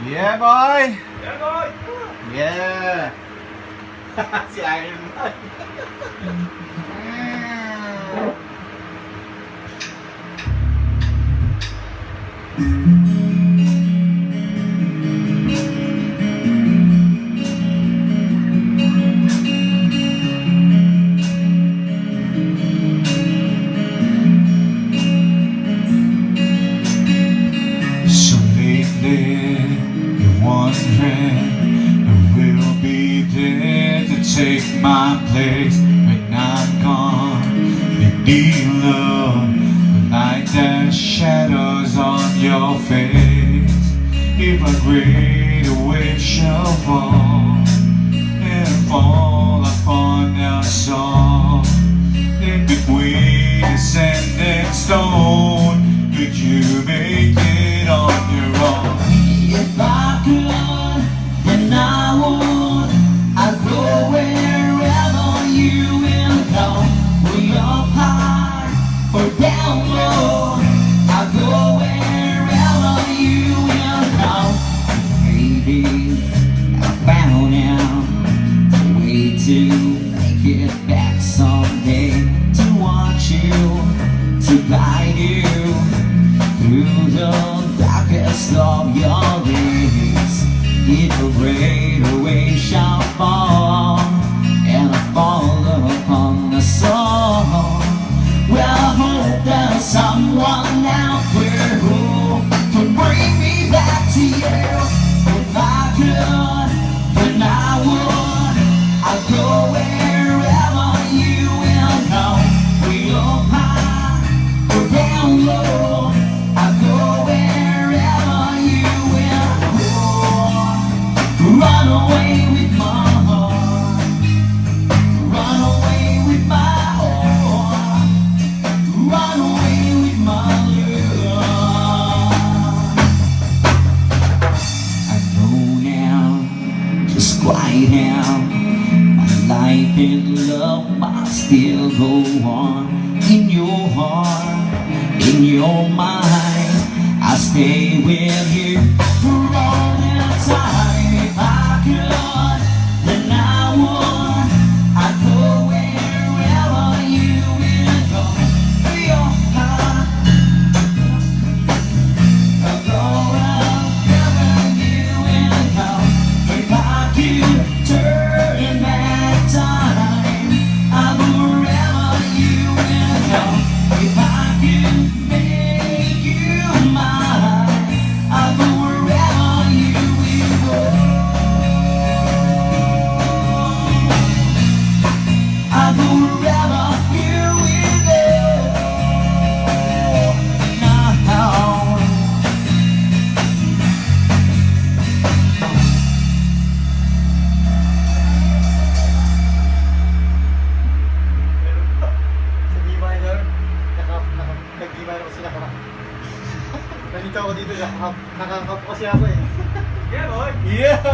Yeah, boy! Yeah, boy! Yeah! Si Iron Man. So lately you're wondering who will be there to take my place when I'm gone. You need love like the shadows on your face. If a great wave shall fall and fall upon us all, in between the sand and stone, could you make it on your own? If I could, then I would. I'd go wherever you will go. Way up high or down low. I'd go wherever you will go. Maybe I found out a way to make it back someday. To watch you, to guide you through the darkest of your days. If a greater wave shall fall and fall upon the soul, well, I hope there's someone out there who can bring me back to you. If I could, then I would. I'd go wherever you will go. We up high or down low. I'd go wherever you will go. Run away with my heart. Run away with my heart. Run away with my love. I know now, just quite how my life in love must still go on. In your heart, in your mind, I stay with you for all the time. If I could, then I would. I'd go wherever you will go. Your heart, I'll go wherever you will go. If I could turn back time, I'll go wherever you will go. If I could make you mine, I'll go wherever you will go. I'll go wherever you will go. Now, Sa D minor, nag-D minor kasi nalito ako dito, nakakap kasi ako eh. Yeah, boy! Yeah!